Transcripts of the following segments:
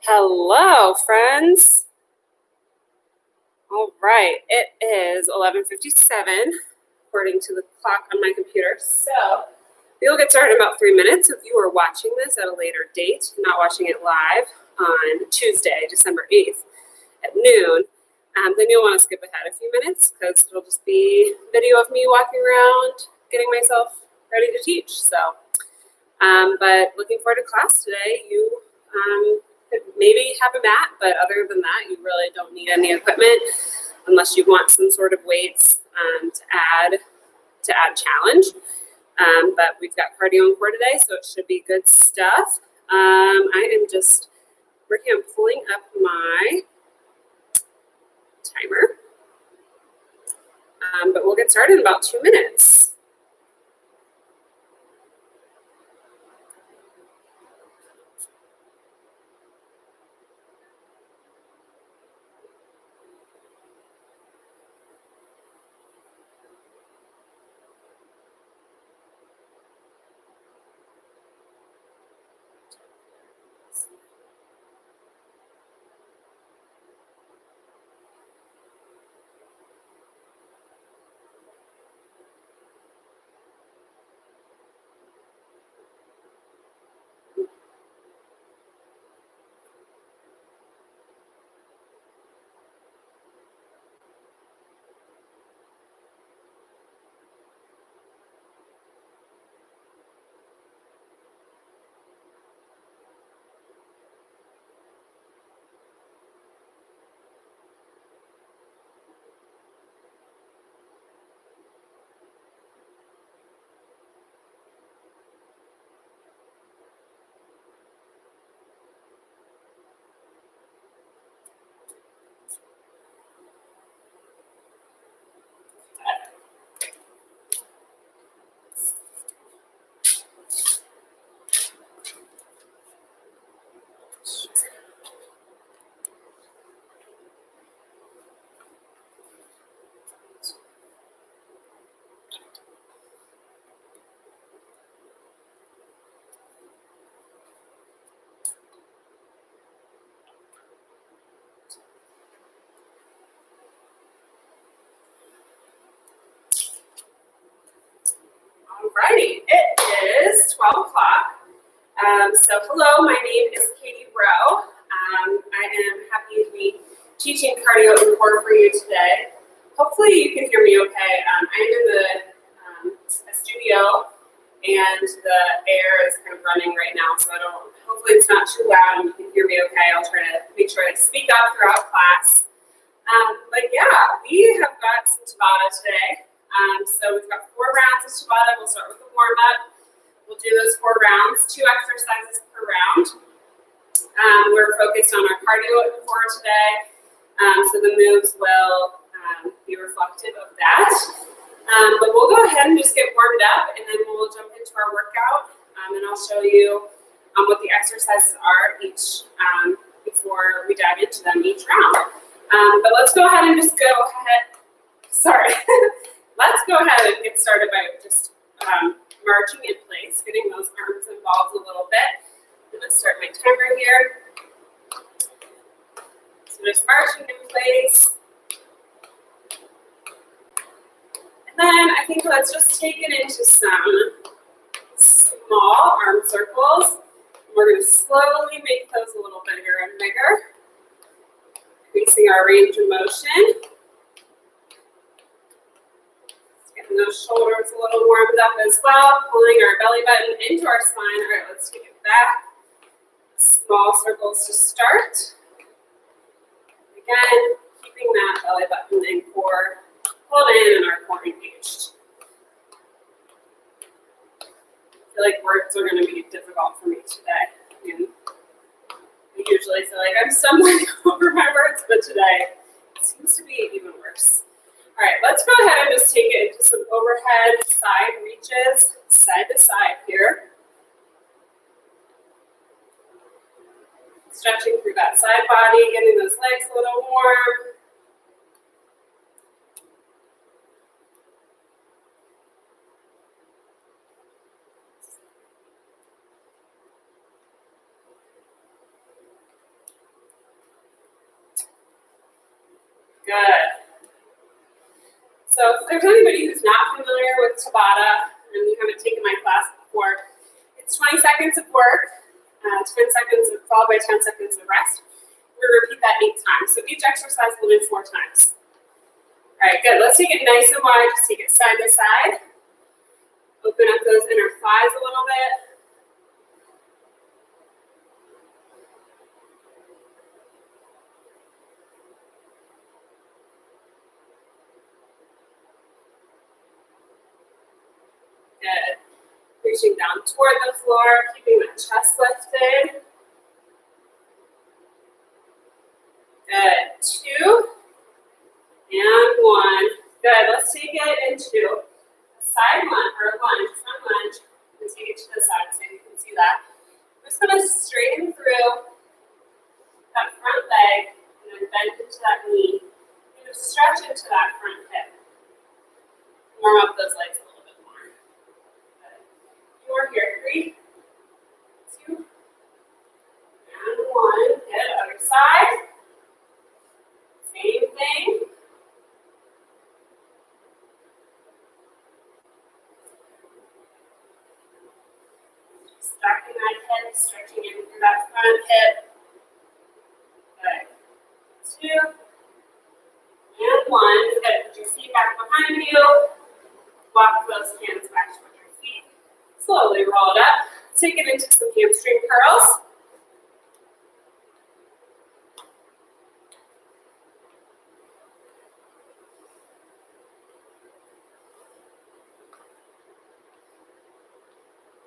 Hello, friends. All right, it is 11:57 according to the clock on my computer. So we'll get started in about 3 minutes. If you are watching this at a later date, not watching it live on Tuesday, December 8th at noon, then you'll want to skip ahead a few minutes because it'll just be video of me walking around, getting myself ready to teach. But looking forward to class today. You could maybe have a mat, but other than that, you really don't need any equipment unless you want some sort of weights to add challenge. But we've got cardio and core today, so it should be good stuff. I am just working on pulling up my timer, but we'll get started in about 2 minutes. Alrighty, it is 12 o'clock. So hello, my name is Katie Rowe. I am happy to be teaching cardio and core for you today. Hopefully you can hear me okay. I'm in a studio and the air is kind of running right now, so hopefully it's not too loud and you can hear me okay. I'll try to make sure I speak up throughout class. But yeah, we have got some Tabata today. So we've got 4 rounds of Tabata. We'll start with the warm-up. We'll do those 4 rounds, 2 exercises per round. We're focused on our cardio and core today, so the moves will be reflective of that. But we'll go ahead and just get warmed up, and then we'll jump into our workout, and I'll show you what the exercises are each before we dive into them each round. But let's go ahead and just let's go ahead and get started by just marching in place, getting those arms involved a little bit. I'm going to start my timer here. So just marching in place. And then I think let's just take it into some small arm circles. We're going to slowly make those a little bigger and bigger, increasing our range of motion. Getting those shoulders a little warmed up as well, pulling our belly button into our spine. All right, let's take it back. Small circles to start. Again, keeping that belly button and core pulled in and our core engaged. I feel like words are going to be difficult for me today. I usually feel like I'm stumbling over my words, but today it seems to be even worse. All right, let's go ahead and just take it into some overhead side reaches, side to side here. Stretching through that side body, getting those legs a little warm. Good. So if there's anybody who's not familiar with Tabata and you haven't taken my class before, it's 20 seconds of work, 10 seconds followed by 10 seconds of rest. We repeat that 8 times. So each exercise we'll do 4 times. All right, good. Let's take it nice and wide. Just take it side to side. Open up those inner thighs a little bit. Good. Reaching down toward the floor, keeping the chest lifted. Good. 2 and 1. Good. Let's take it into a side lunge or a lunge, front lunge, and take it to the side so you can see that. I'm just going to straighten through that front leg and then bend into that knee. You're going to stretch into that front hip. Warm up those legs a little bit more. Good. 4 here. 3, 2, and 1. Good. Other side. Same thing. Stacking that hip, stretching in through that front hip. Good. 2 and 1. Good. Put your feet back behind you. Walk those hands back toward your feet. Slowly roll it up. Take it into some hamstring curls.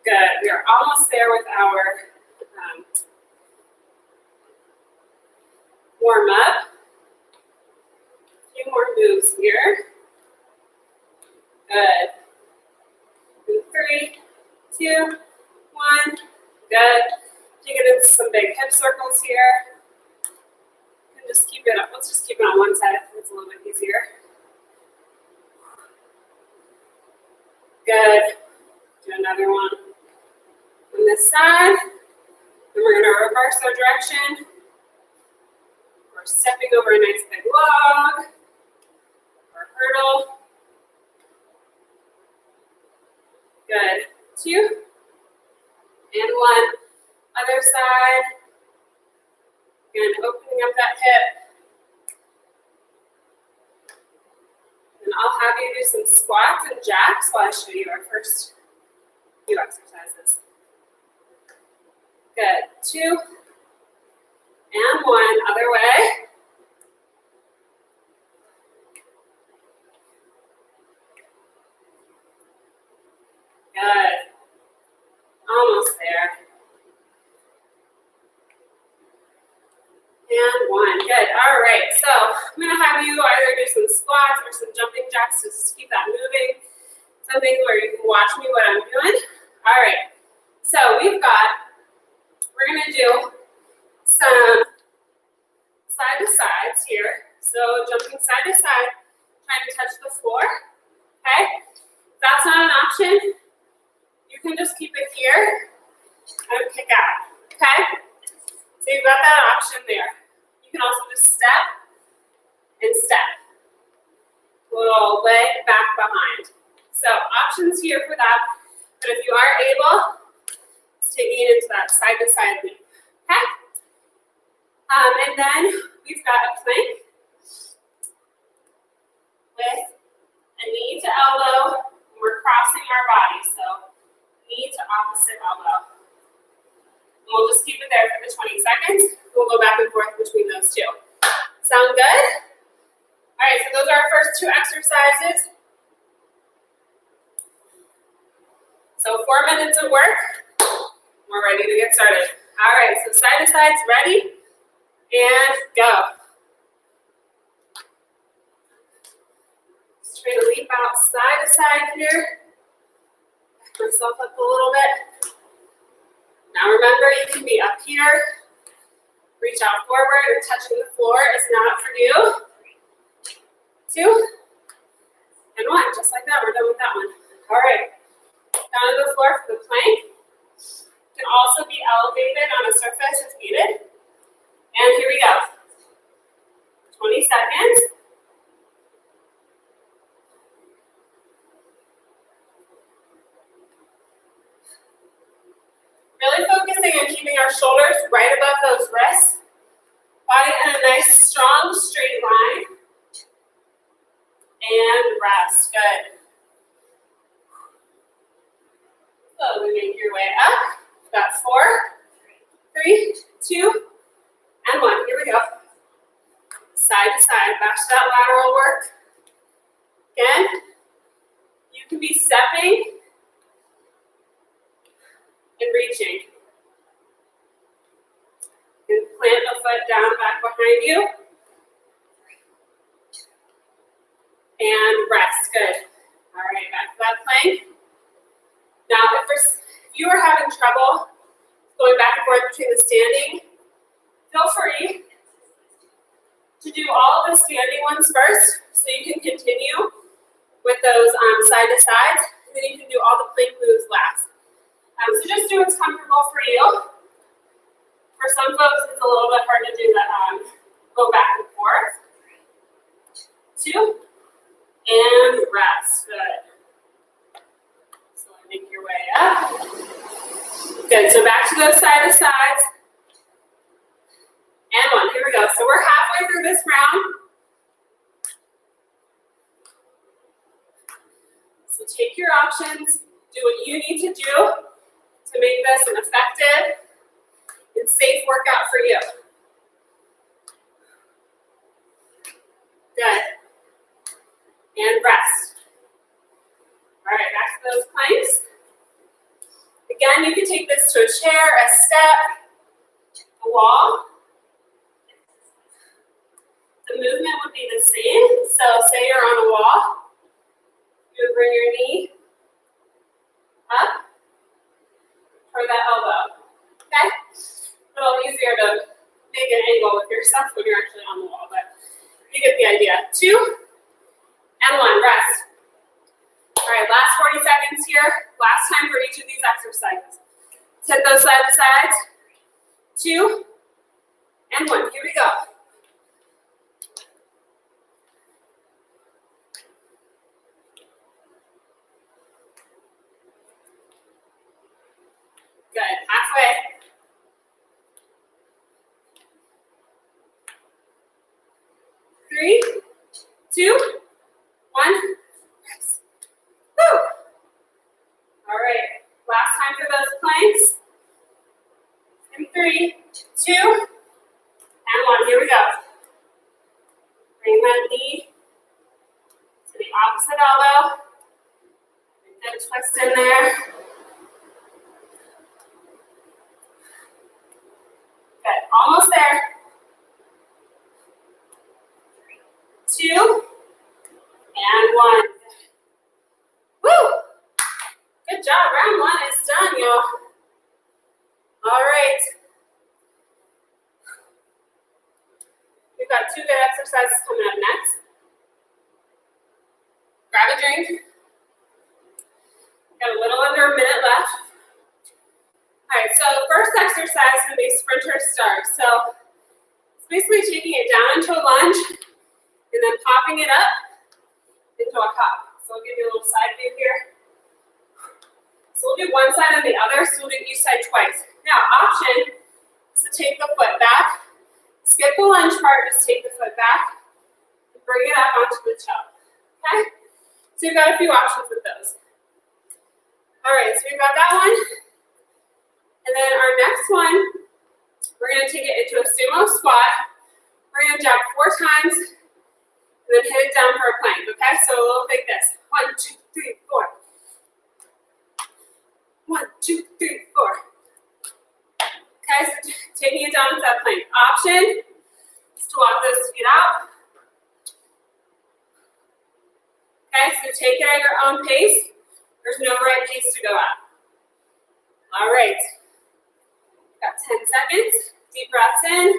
Good. We are almost there with our warm up. A few more moves here. Good. 3, 2, 1. Good. Take it into some big hip circles here. And just keep it up. Let's just keep it on one side. It's a little bit easier. Good. Do another one on this side. Then we're going to reverse our direction. We're stepping over a nice big log or hurdle. Good. 2 and 1. Other side. Again, opening up that hip. And I'll have you do some squats and jacks while I show you our first few exercises. Good. 2 and 1. Other way. Good. Almost there. And 1. Good. All right. So I'm going to have you either do some squats or some jumping jacks to just keep that moving. Something where you can watch me what I'm doing. All right. So we're going to do some side to sides here. So jumping side to side, trying to touch the floor. Okay. If that's not an option, you can just keep it here and kick out. Okay. So you've got that option there. You can also just step and step. Little leg back behind. So options here for that. But if you are able, it's taking it into that side to side loop. Okay? And then we've got a plank with a knee to elbow. And we're crossing our body. So knee to opposite elbow. And we'll just keep it there for the 20 seconds. We'll go back and forth between those two. Sound good? All right, so those are our first 2 exercises. So 4 minutes of work. We're ready to get started. All right, so side to sides, ready? And go. Just trying to leap out side to side here. Back myself up a little bit. Now remember, you can be up here. Reach out forward and touching the floor is not for you. 2 and 1, just like that. We're done with that one. All right. Down to the floor for the plank. Can also be elevated on a surface if needed. And here we go. 20 seconds. again, keeping our shoulders right above those wrists. Body in a nice, strong, straight line. And rest. Good. Slowly make your way up. Got 4, 3, 2, and 1. Here we go. Side to side. Back to that lateral work. Again, you can be stepping and reaching. And plant the foot down back behind you. And rest. Good. All right, back to that plank. Now, if you are having trouble going back and forth between the standing, feel free to do all the standing ones first, so you can continue with those side to sides, and then you can do all the plank moves last. So just do what's comfortable for you. For some folks, it's a little bit hard to do the go back and forth. 2, and rest. Good. So make your way up. Good. So back to those side to sides. And 1. Here we go. So we're halfway through this round. So take your options. Do what you need to do to make this an effective and safe workout for you. Good. And rest. All right, back to those planks. Again, you can take this to a chair, a step, a wall. The movement would be the same. So say you're on a wall. You would bring your knee up toward that elbow. Okay? A little easier to make an angle with yourself when you're actually on the wall, but you get the idea. 2, and 1. Rest. All right, last 40 seconds here. Last time for each of these exercises. Let's hit those side to sides. 2, and 1. Here we go. Good. Halfway. 3, 2, 1. Rest. Woo! All right. Last time for those planks. In 3, 2, and 1. Here we go. Bring that knee to the opposite elbow. Good twist in there. Good. Almost there. 2, and 1. Woo! Good job. Round 1 is done, y'all. All right. We've got 2 good exercises coming up next. Grab a drink. Got a little under a minute left. All right, so the first exercise is going to be sprinter start. So it's basically taking it down into a lunge and then popping it up into a hop. So I'll give you a little side view here. So we'll do one side and the other, so we'll do each side twice. Now, option is to take the foot back, skip the lunge part, just take the foot back, and bring it up onto the toe. Okay? So you've got a few options with those. All right, so we've got that one. And then our next one, we're going to take it into a sumo squat. We're going to jump 4 times, and then hit it down for a plank. Okay, so we'll look like this. 1, 2, 3, 4. 1, 2, 3, 4. Okay, so taking it down into that plank. Option is to walk those feet out. Okay, so take it at your own pace. There's no right pace to go at. All right. Got 10 seconds. Deep breaths in.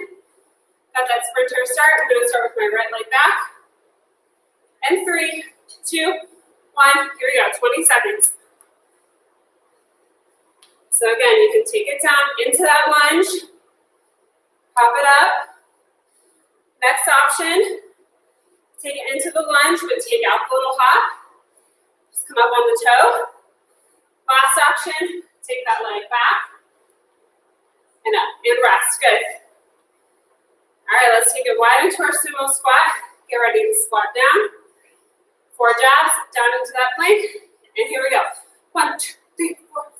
Got that sprinter start. I'm going to start with my right leg back. And 3, 2, 1. Here we go. 20 seconds. So again, you can take it down into that lunge. Pop it up. Next option. Take it into the lunge, but take out the little hop. Just come up on the toe. Last option. Take that leg back. rest. Good. All right, let's take it wide into our sumo squat. Get ready to squat down. 4 jabs down into that plank. And here we go. 1, 2, 3, 4,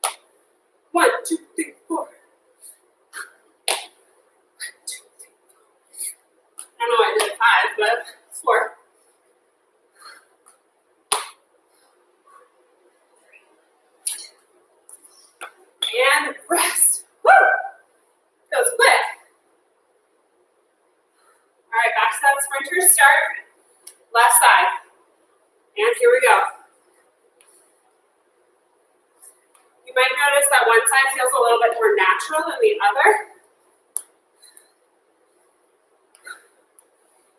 5. 1, 2, 3, 4. 1, 2, 3, 4. I don't know why I did 5, but 4. And rest. Woo! Goes quick. All right, back to that sprinter start. Left side. And here we go. You might notice that one side feels a little bit more natural than the other.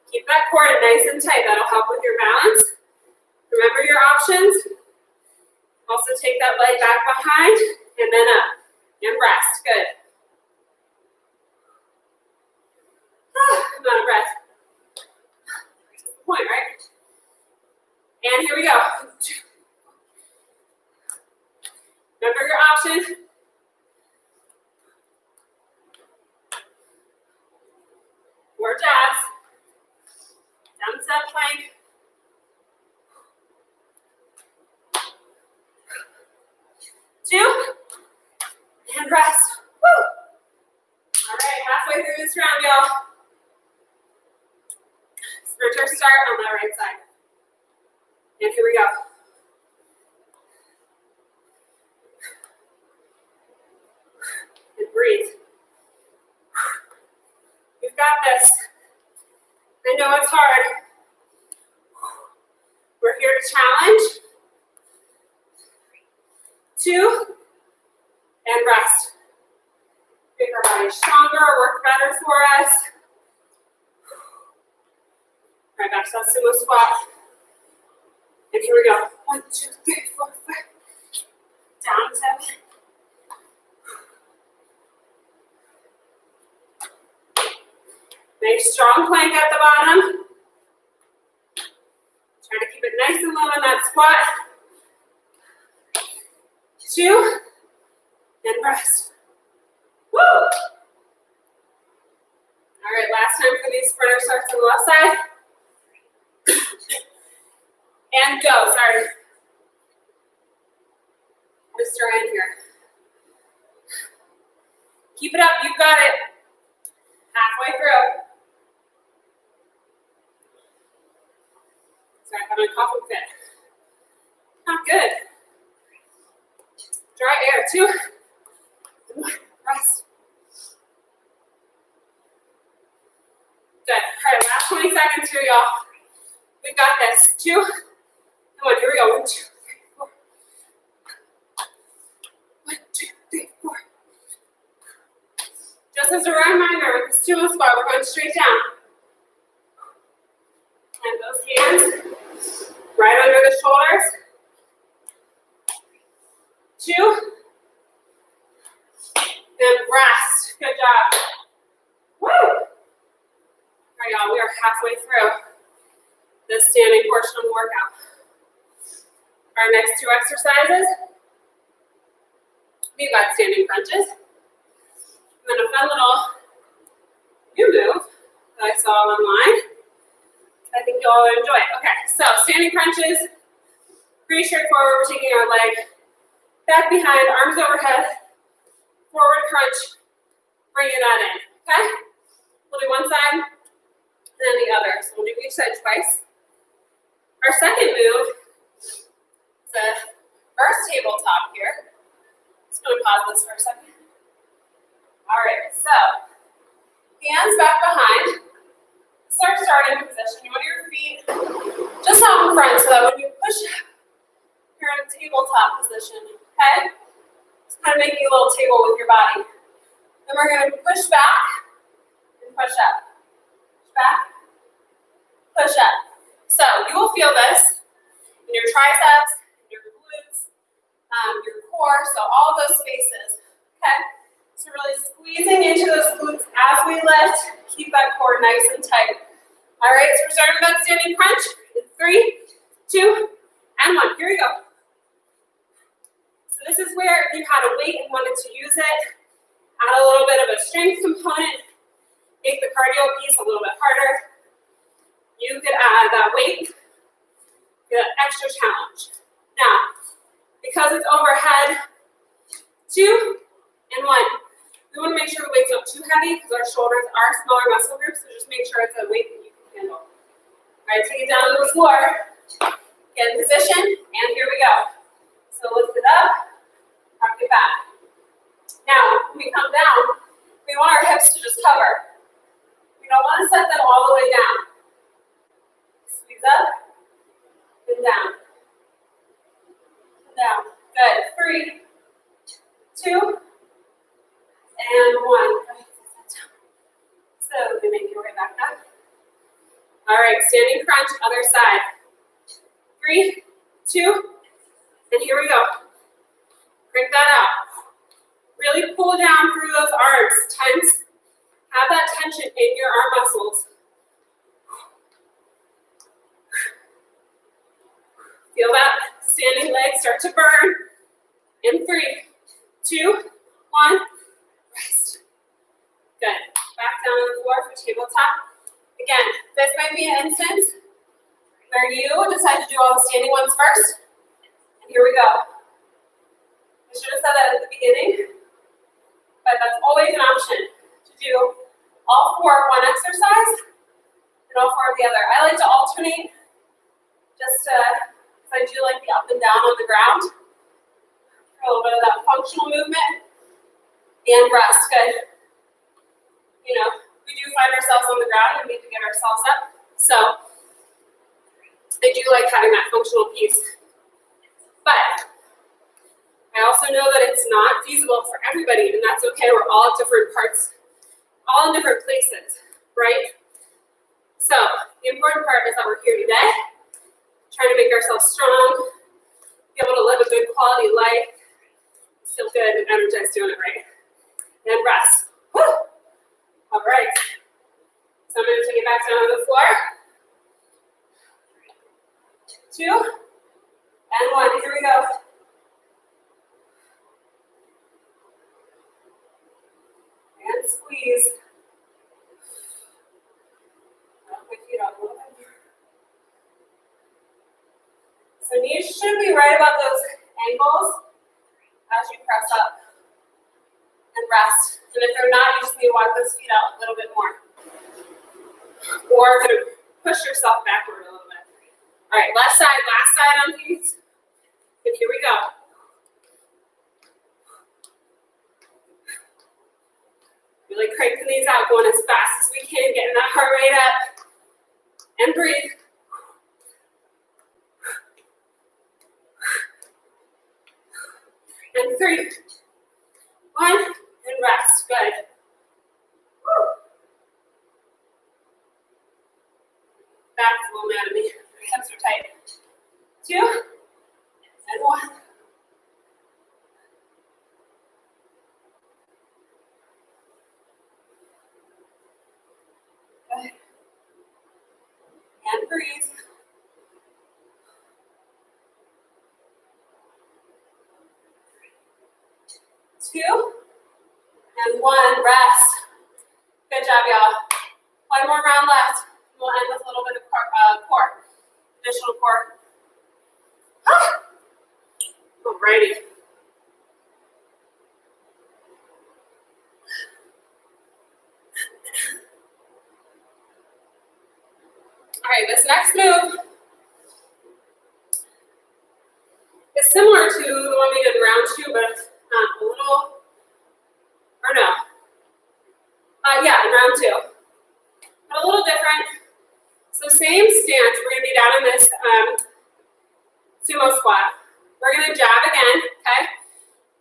Keep that core nice and tight. That'll help with your balance. Remember your options. Also take that leg back behind and then up. And rest. Good. I'm out of breath. That's the point, right? And here we go. Remember your options. More jabs. Down set plank. Two. And rest. Woo. All right, halfway through this round, y'all. Sprinter start on the right side. And here we go. And breathe. You've got this. I know it's hard. We're here to challenge. 2. And rest. Make our body stronger, work better for us. All right, back to that sumo squat. And here we go. 1, 2, 3, 4, 5. Down 7. Nice strong plank at the bottom. Try to keep it nice and low in that squat. 2. And rest. Woo! All right, last time for these sprinter starts on the left side. And go, sorry. Twist your hand here. Keep it up, you've got it. Halfway through. Sorry, I'm having a coughing fit. Not good. Dry air, 2. 1, rest. Good. All right, last 20 seconds here, y'all. We've got this. 2. Come on, here we go. 1, 2, 3, 4. 1, 2, 3, 4. Just as a reminder, with the sumo squat, we're going straight down. And those hands right under the shoulders. 2. And rest. Good job. Woo! All right, y'all, we are halfway through the standing portion of the workout. Our next 2 exercises, we've got standing crunches. And then a fun little new move that I saw online. I think you'll all enjoy it. Okay, so standing crunches, pretty straightforward. We're taking our leg back behind, arms overhead, forward crunch, bringing that in, okay? We'll do one side and then the other. So we'll do each side twice. Our second move is a reverse tabletop here. Just gonna pause this for a second. All right, so hands back behind. Start starting position. You want your feet just out in front so that when you push up, you're in a tabletop position, okay? Just kind of making a little table with your body. Then we're going to push back and push up. Push back, push up. So you will feel this in your triceps, your glutes, your core, so all those spaces, okay? So really squeezing into those glutes as we lift. Keep that core nice and tight. All right, so we're starting with that standing crunch. In 3, 2, and 1. Here we go. So this is where if you had a weight and wanted to use it, Add a little bit of a strength component. Make the cardio piece a little bit harder. You could add that weight, the extra challenge. Now, because it's overhead, 2 and 1. We want to make sure the weight's not too heavy because our shoulders are smaller muscle groups, so just make sure it's a weight that you can handle. All right, take it down to the floor. Get in position, and here we go. So lift it up, rock it back. Now, when we come down, we want our hips to just cover. We don't want to set them all the way down. Squeeze up, and down. And down. Good. 3, 2, and 1. So we make your way back up. All right, standing crunch, other side. 3, 2, and here we go. Crank that out. Really pull down through those arms. Tense. Have that tension in your arm muscles. Feel that standing leg start to burn. In 3, 2, 1. Rest. Good. Back down on the floor for tabletop. Again, this might be an instance where you decide to do all the standing ones first. And here we go. I should have said that at the beginning, but that's always an option to do all 4 of one exercise and all 4 of the other. I like to alternate just because I do like the up and down on the ground. A little bit of that functional movement and rest. Good. You know, we do find ourselves on the ground and we need to get ourselves up. So I do like having that functional piece. But I also know that it's not feasible for everybody, and that's okay. We're all at different parts, all in different places, right? So the important part is that we're here today, trying to make ourselves strong, be able to live a good quality life, feel good and energized doing it right. And rest. Woo! All right. So I'm going to take it back down on the floor. 2 and 1. Here we go. And squeeze. Rock my feet up a little bit more. So knees should be right about those ankles as you press up and rest. And if they're not, you just need to walk those feet out a little bit more. Or kind of push yourself backward a little bit. All right, left side, last side on these. And here we go. Really cranking these out, going as fast as we can, getting that heart rate up. And breathe. And 3, 1, and rest. Good. Woo. Back's a little mad at me. Hips are tight. 2 and 1. Good. And breathe. 2 and 1. Rest. Good job, y'all. 1 more round left. We'll end with a little bit of core. Additional core. Alrighty. Alright, this next move is similar to the one we did in round 2, but a little, or no. Yeah, in round 2. But a little different. So same stance, we're going to be down in this sumo squat. We're going to jab again, okay?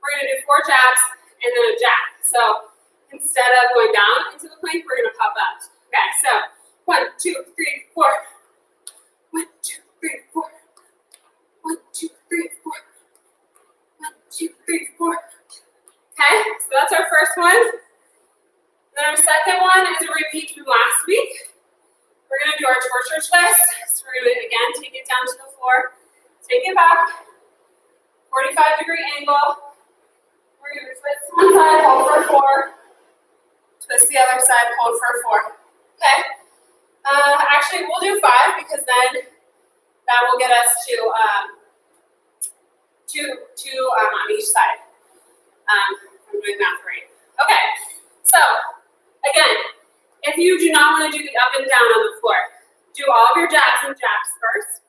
We're going to do 4 jabs and then a jab. So instead of going down into the plank, we're going to pop up. Okay, so 1, 2, 3, 4. 1, 2, 3, 4. 1, 2, 3, 4. 1, 2, 3, 4. Okay, so that's our first one. Then our second one is a repeat from last week. We're going to do our torture twist. So we're going to, again, take it down to the floor. Take it back. 45-degree angle. We're going to twist to one side, hold for 4. the other side, hold for 4. Okay. Actually, we'll do 5 because then that will get us to two on each side. I'm doing math right. Okay. So again, if you do not want to do the up and down on the floor, do all of your jabs and jacks first,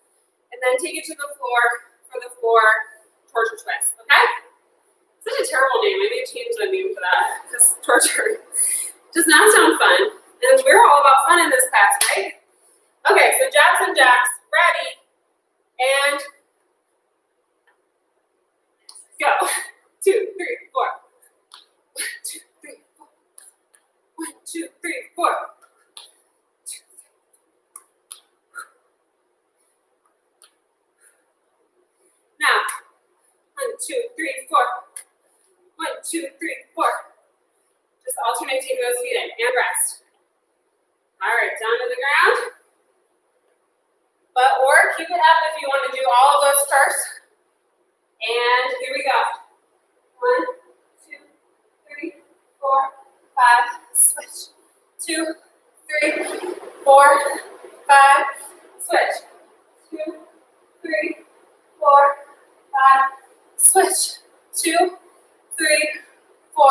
and then take it to the floor for the 4 torture twists. Okay. Such a terrible name. Maybe change the name for that because torture does not sound fun. And we're all about fun in this class, right? Okay, so jabs and jacks, ready, and go. 2, 3, 4. 1, 2, 3, 4. 1, 2, 3, 4. Now, 1, 2, 3, 4. 1, 2, 3, 4. Just alternate taking those feet in and rest. All right, down to the ground. Or keep it up if you want to do all of those first. And here we go. 1, 2, 3, 4, 5. Switch. 2, 3, 4, 5. Switch. 2, 3, 4, 5. Switch. 2, 3, 4,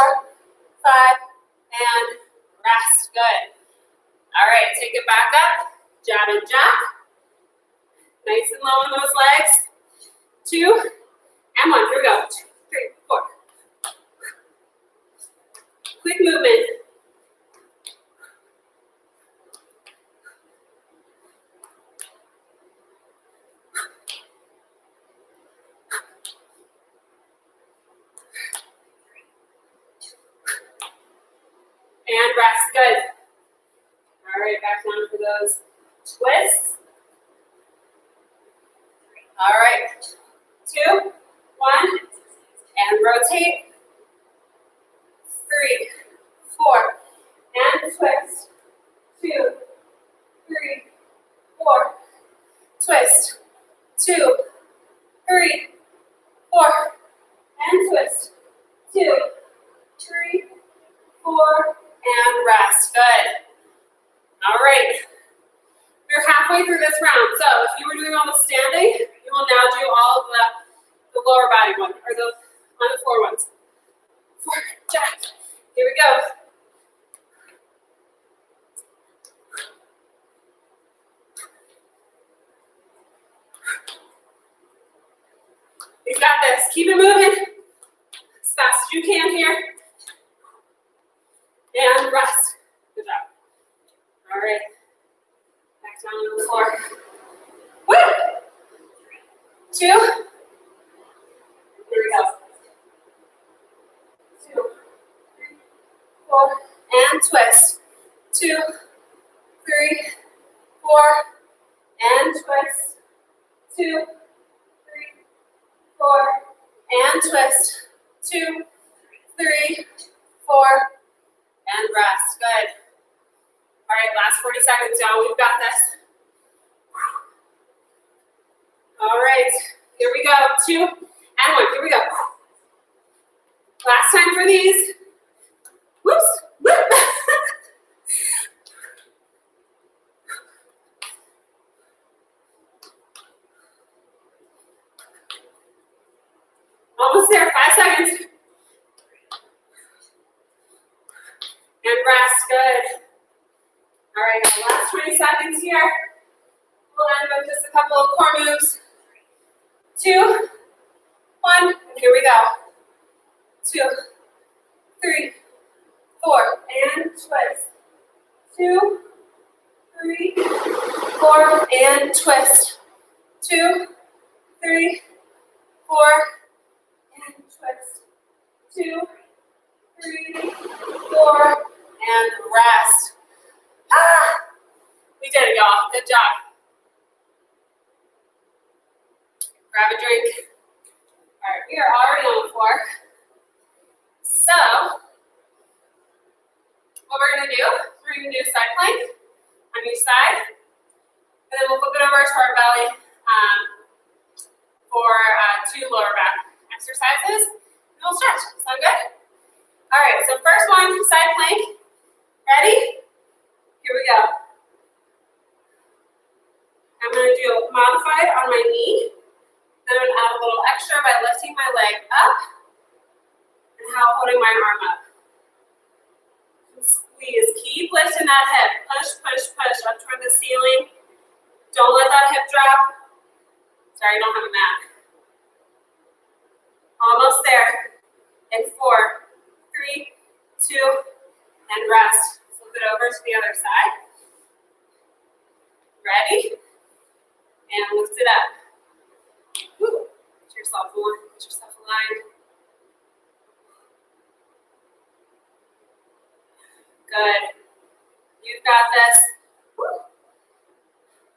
5. And rest. Good. All right, take it back up. Jab and jack. Nice and low on those legs. 2 and 1. Here we go. 2, 3, 4. Quick movement. And rest. Good. All right, back down for those twists. All right, 2, 1, and rotate. 3, 4, and twist. 2, 3, 4, twist. 2, 3, 4, and twist. 2, 3, 4, and rest. Good. All right. We're halfway through this round, so if you were doing all the standing, you will now do all of the lower body ones, or the on the floor ones. 4, jack. Here we go. You got this. Keep it moving as fast as you can here. And rest. Good job. All right. Back down on the floor. Woo! 2. Here we go. 2, 3, 4, and twist. 2, 3, 4, and twist. 2, 3, 4, and twist. 2, 3, 4, and rest. Good. All right, last 40 seconds, y'all. We've got this. All right, here we go. 2 and 1. Here we go. Last time for these. Whoops. Whoop. Almost there. 5 seconds. And rest. Good. All right, last 20 seconds here. We'll end with just a couple of core moves. 2, 1, and here we go. 2, 3, 4, and twist. 2, 3, 4, and twist. 2, 3, 4, and twist. 2, 3, 4, and rest. We did it, y'all. Good job. Grab a drink. All right, we are already on the floor. So, what we're going to do, we're going to do a side plank on each side. And then we'll flip it over to our belly for 2 lower back exercises. And we'll stretch. Sound good? All right, so first one, side plank. Ready? Here we go. I'm going to do modified on my knee. Then I'm going to add a little extra by lifting my leg up and holding my arm up. Squeeze. Keep lifting that hip. Push, push, push up toward the ceiling. Don't let that hip drop. Sorry, I don't have a mat. Almost there. In 4, 3, 2, and rest. Flip it over to the other side. Ready? And lift it up. Woo. Get yourself aligned. Good. You've got this. Woo.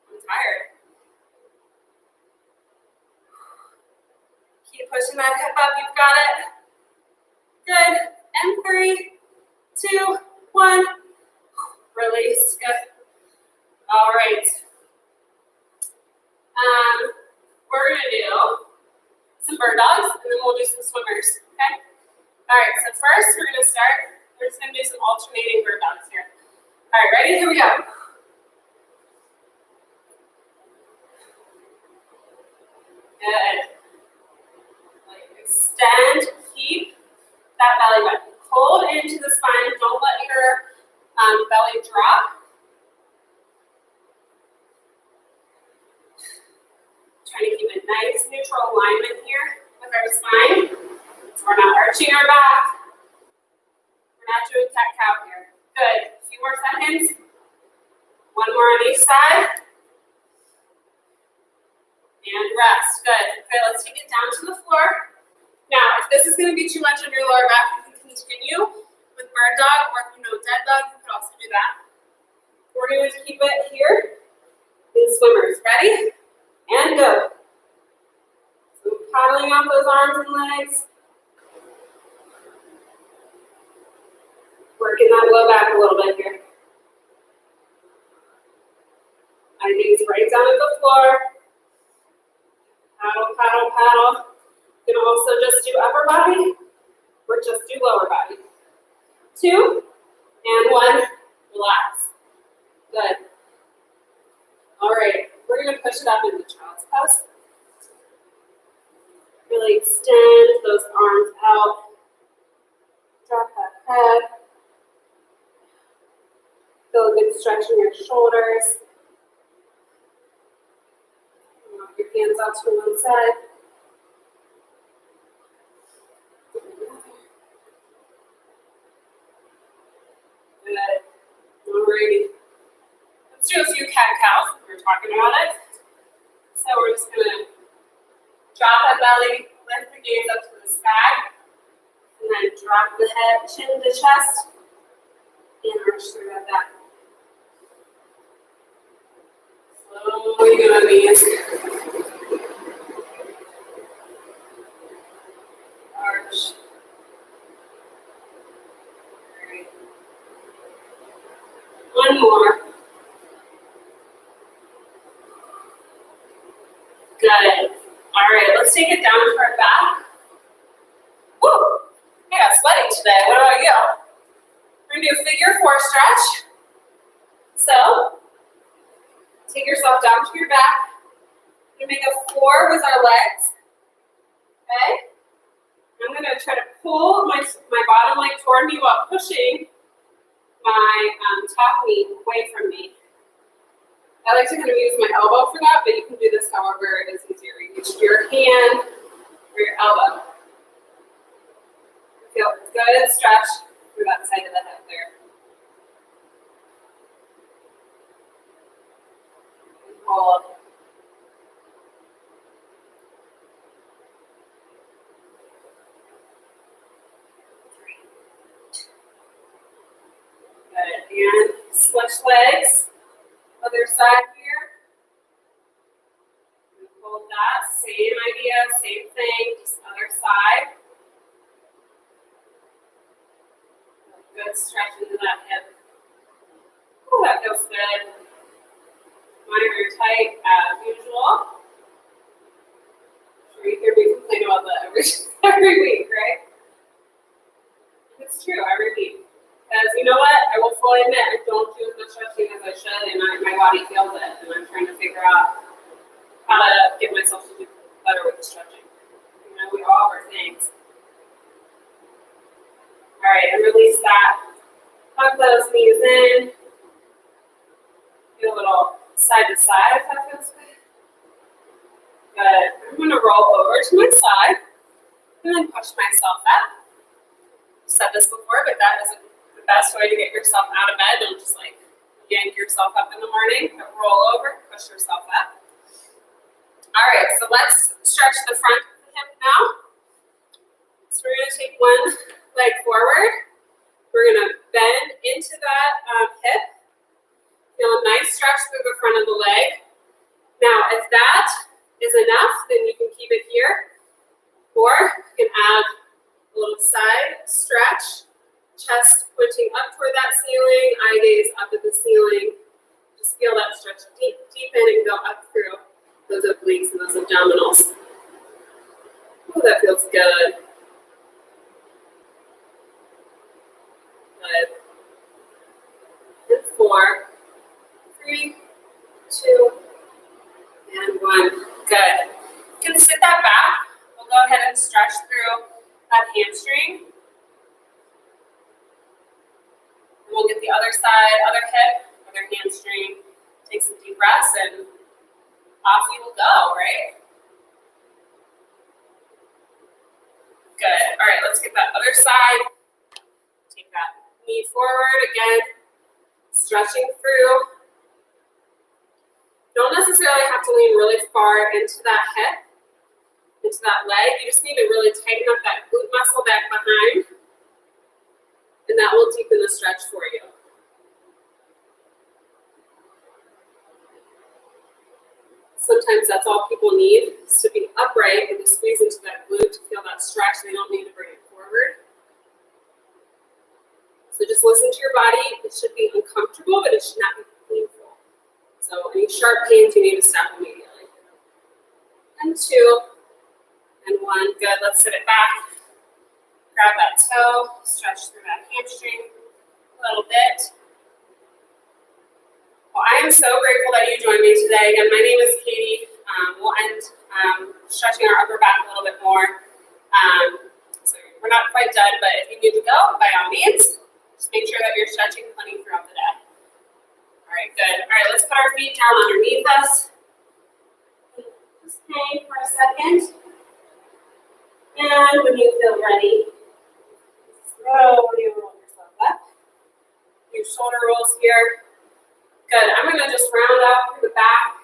I'm tired. Keep pushing that hip up. You've got it. Good. And 3, 2, 1. Release. Good. All right. We're going to do some bird dogs, and then we'll do some swimmers, okay? All right, so first we're going to start. We're just going to do some alternating bird dogs here. All right, ready? Here we go. Good. Extend, keep that belly button. Hold into the spine. Don't let your belly drop. Trying to keep a nice neutral alignment here with our spine. So we're not arching our back. We're not doing cat-cow here. Good. A few more seconds. One more on each side. And rest. Good. Okay, let's take it down to the floor. Now, if this is going to be too much on your lower back, you can continue with bird dog or dead dog. You could also do that. We're going to keep it here in swimmers. Ready? And go. So paddling off those arms and legs. Working that low back a little bit here. My knees right down at the floor. Paddle, paddle, paddle. You can also just do upper body or just do lower body. 2 and 1. Relax. Good. All right. We're going to push it up into child's pose. Really extend those arms out. Drop that head. Feel a good stretch in your shoulders. Walk your hands out to one side. Good. Alrighty. Let's do a few cat-cows. We were talking about it. So we're just going to drop that belly, lift the gaze up to the sky, and then drop the head, chin to chest, and arch through that back. Slowly go on these. Arch. Alright. One more. Good. All right, let's take it down to our back. Woo! I got sweaty today. What about you? We're going to do a figure 4 stretch. So, take yourself down to your back. We're going to make a 4 with our legs. Okay? I'm going to try to pull my bottom leg toward me while pushing my top knee away from me. I like to kind of use my elbow for that, but you can do this however it is easier. You can use your hand or your elbow. Feel good stretch through that side of the head there. And hold. Good. And switch legs. Other side here. Hold that. Same idea, same thing, just other side. Good stretch into that hip. Ooh, that feels good. Mine are tight as usual. I'm sure you hear me complain about that every week, right? It's true, every week. Because you know what? I will fully admit I don't do as much stretching as I should, and my body feels it, and I'm trying to figure out how to get myself to do better with the stretching. You know, we all have our things. All right, and release that. Hug those knees in. Do a little side to side if that feels good. Good. I'm going to roll over to my side and then push myself up. I've said this before, but that is the best way to get yourself out of bed. Don't just like yank yourself up in the morning, but roll over, push yourself up. All right, so let's stretch the front of the hip now. So we're going to take one leg forward. We're going to bend into that hip. Feel a nice stretch through the front of the leg. Now, if that is enough, then you can keep it here. Or you can add a little side stretch, chest pointing up toward that ceiling, eye gaze up at the ceiling. Just feel that stretch deepen and go up through those obliques and those abdominals. Oh, that feels good. Good. And 4, 3, 2, and 1. Good. You can sit that back. We'll go ahead and stretch through that hamstring. And we'll get the other side, other hip, other hamstring. Take some deep breaths and off you will go, right? Good. All right, let's get that other side. Take that knee forward again, stretching through. Don't necessarily have to lean really far into that hip, into that leg. You just need to really tighten up that glute muscle back behind, and that will deepen the stretch for you. Sometimes that's all people need, is to be upright and to squeeze into that glute to feel that stretch. They don't need to bring it forward. So just listen to your body. It should be uncomfortable, but it should not be painful. So any sharp pains, you need to stop immediately. And 2, and 1. Good. Let's sit it back. Grab that toe, stretch through that hamstring a little bit. Well, I am so grateful that you joined me today. Again, my name is Katie. We'll end stretching our upper back a little bit more. So we're not quite done, but if you need to go, by all means, just make sure that you're stretching plenty throughout the day. All right, good. All right, let's put our feet down underneath us. Just hang for a second. And when you feel ready, slowly roll yourself up. Do shoulder rolls here. Good. I'm going to just round out through the back,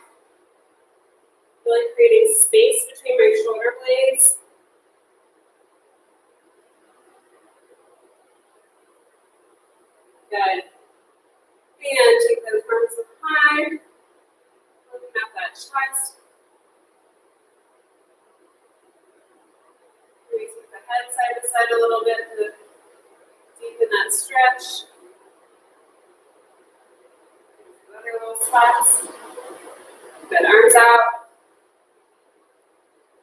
really creating space between my shoulder blades. Good. And take those arms up high, looking at that chest. Maybe take the head side to side a little bit to deepen that stretch. Other little spots. Good. Arms out.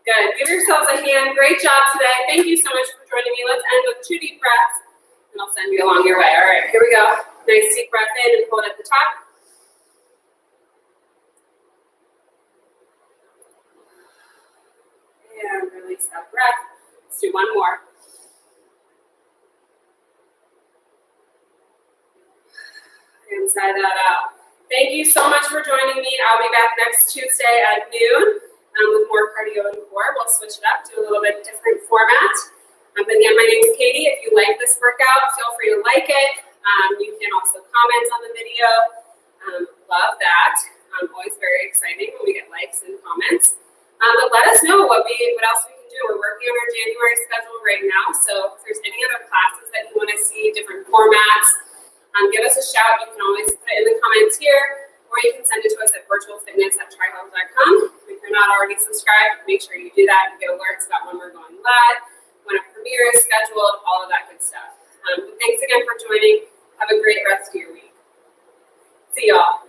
Good. Give yourselves a hand. Great job today. Thank you so much for joining me. Let's end with 2 deep breaths, and I'll send you along your way. All right, here we go. Nice deep breath in and hold at the top. And release that breath. Let's do one more. And sigh that out. Thank you so much for joining me. I'll be back next Tuesday at noon with more cardio and core. We'll switch it up to a little bit different format. But again, my name is Katie. If you like this workout, feel free to like it. You can also comment on the video. Love that. Always very exciting when we get likes and comments. But let us know what else we can do. We're working on our January schedule right now. So if there's any other classes that you want to see, different formats, give us a shout. You can always put it in the comments here, or you can send it to us at virtualfitness@trihealth.com. If you're not already subscribed, make sure you do that. You get alerts about when we're going live, when a premiere is scheduled, all of that good stuff. Thanks again for joining. Have a great rest of your week. See y'all.